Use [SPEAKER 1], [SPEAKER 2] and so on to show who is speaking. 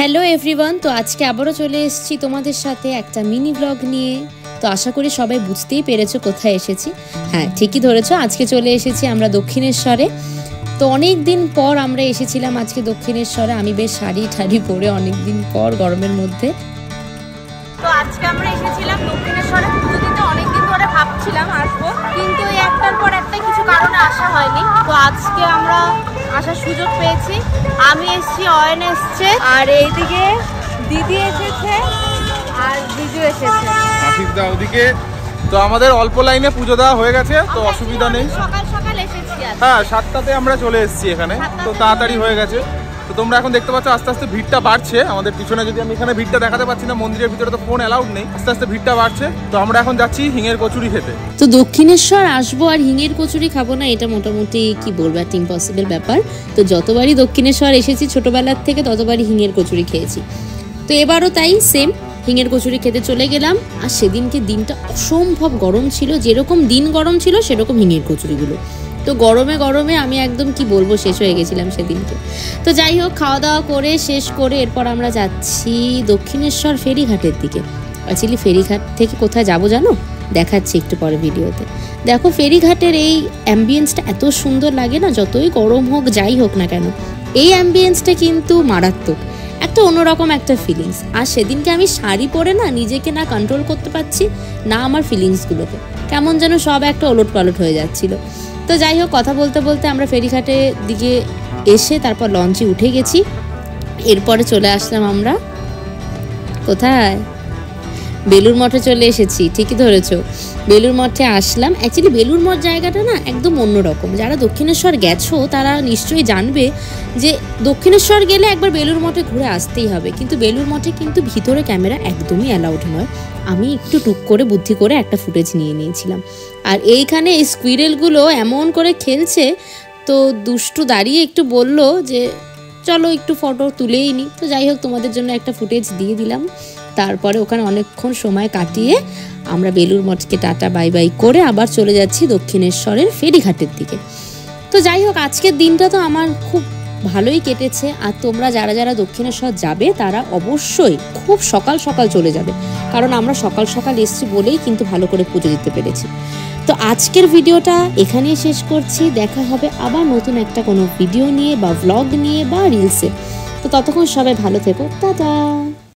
[SPEAKER 1] Hello everyone, তো আজকে আবারও চলে এসেছি তোমাদের সাথে একটা মিনি ব্লগ নিয়ে। তো আশা করি সবাই বুঝতেই পেরেছো কোথায় এসেছি। হ্যাঁ, ঠিকই ধরেছো, আজকে চলে এসেছি আমরা দক্ষিণেশ্বরে। তো অনেক দিন পর আমরা এসেছিলাম আজকে দক্ষিণেশ্বরে। আমি বেশ শাড়ি ঠাড়ি পরে অনেক দিন পর গরমের মধ্যে।
[SPEAKER 2] তো আজকে আমরা এসেছিলাম দক্ষিণেশ্বরে পুজো দিতে। অনেকদিন ধরে ভাবছিলাম আসবো, কিন্তু এই একটার পর একটা কিছু কারণে আসা হয়নি। তো আজকে আমরা আসার সুযোগ পেয়েছি। আমি এসেছি, অয়ন এসছে, আর এইদিকে দিদি এসেছে আর বিজু এসেছে,
[SPEAKER 3] আশিস দা ওদিকে। তো আমাদের অল্প লাইনে পুজো দেওয়া হয়ে গেছে, তো অসুবিধা নেই।
[SPEAKER 2] সকাল সকাল এসেছি।
[SPEAKER 3] হ্যাঁ, 7টাতে আমরা চলে এসেছি এখানে, তো তাড়াতাড়ি হয়ে গেছে। তো তোমরা এখন দেখতে পাচ্ছ আস্তে আস্তে ভিড়টা বাড়ছে আমাদের পিছনে। যদি আমি এখানে ভিড়টা দেখাতে পাচ্ছি না, মন্দিরের ভিতরে তো ফোন অ্যালাউড নেই। আস্তে আস্তে ভিড়টা বাড়ছে। তো আমরা এখন যাচ্ছি হিঙের কচুরি খেতে।
[SPEAKER 1] তো দক্ষিণেশ্বর আসবো আর হিঙের কচুরি খাবো না, এটা মোটামুটি কি বলবো, একটা ইম্পসিবল ব্যাপার। তো যতবারই দক্ষিণেশ্বর এসেছি ছোটবেলার থেকে ততবারই হিঙের কচুরি খেয়েছি। তো এবারও তাই সেম হিঙের কচুরি খেতে চলে গেলাম। আর সেদিনকে দিনটা অসম্ভব গরম ছিল, যেরকম দিন গরম ছিল সেরকম হিঙের কচুরিগুলো। তো গরমে গরমে আমি একদম কি বলবো শেষ হয়ে গেছিলাম সেদিনকে। তো যাই হোক, খাওয়া দাওয়া করে শেষ করে এরপর আমরা যাচ্ছি দক্ষিণেশ্বর ফেরিঘাটের দিকে। অ্যাকচুয়ালি ফেরিঘাট থেকে কোথায় যাবো জানো, দেখাচ্ছি একটু পরে ভিডিওতে। দেখো ফেরিঘাটের এই অ্যাম্বিয়েন্সটা এত সুন্দর লাগে না, যতই গরম হোক যাই হোক না কেন, এই অ্যাম্বিয়েন্সটা কিন্তু মারাত্মক, একটা অন্যরকম একটা ফিলিংস। আর সেদিনকে আমি শাড়ি পরে না নিজেকে না কন্ট্রোল করতে পারছি না, আমার ফিলিংসগুলোকে কেমন যেন সব একটা ওলট পালট হয়ে যাচ্ছিল। তো যাই হোক, কথা বলতে বলতে আমরা ফেরিঘাটের দিকে এসে তারপর লঞ্চে উঠে গেছি। এরপরে চলে আসলাম আমরা কোথায়, বেলুর মঠে চলে এসেছি। ঠিকই ধরেছো, বেলুর মঠে আসলাম। অ্যাকচুয়ালি বেলুর মঠ জায়গাটা না একদম অন্যরকম। যারা দক্ষিণেশ্বর গেছো তারা নিশ্চয়ই জানবে যে দক্ষিণেশ্বর গেলে একবার বেলুর মঠে ঘুরে আসতেই হবে। কিন্তু বেলুর মঠে কিন্তু ভিতরে ক্যামেরা একদমই অ্যালাউড নয়। আমি একটু টুক করে বুদ্ধি করে একটা ফুটেজ নিয়ে নিয়েছিলাম। আর এইখানে এই স্কুইরেলগুলো এমন করে খেলছে, তো দুষ্টু দাঁড়িয়ে একটু বলল যে চলো একটু ফটো তুলেই নি। তো যাই হোক, তোমাদের জন্য একটা ফুটেজ দিয়ে দিলাম। তারপরে ওখানে অনেকক্ষণ সময় কাটিয়ে আমরা বেলুর মঠকে টাটা বাই বাই করে আবার চলে যাচ্ছি দক্ষিণেশ্বরের ফেরিঘাটের দিকে। তো যাই হোক, আজকের দিনটা তো আমার খুব ভালোই কেটেছে। আর তোমরা যারা যারা দক্ষিণেশ্বর যাবে তারা অবশ্যই খুব সকাল সকাল চলে যাবে, কারণ আমরা সকাল সকাল এসেছি বলেই কিন্তু ভালো করে পুজো দিতে পেরেছি। তো আজকের ভিডিওটা এখানেই শেষ করছি। দেখা হবে আবার নতুন একটা কোনো ভিডিও নিয়ে বা ভ্লগ নিয়ে বা রিলসে। তো ততক্ষণ সবাই ভালো থেকো, টাটা।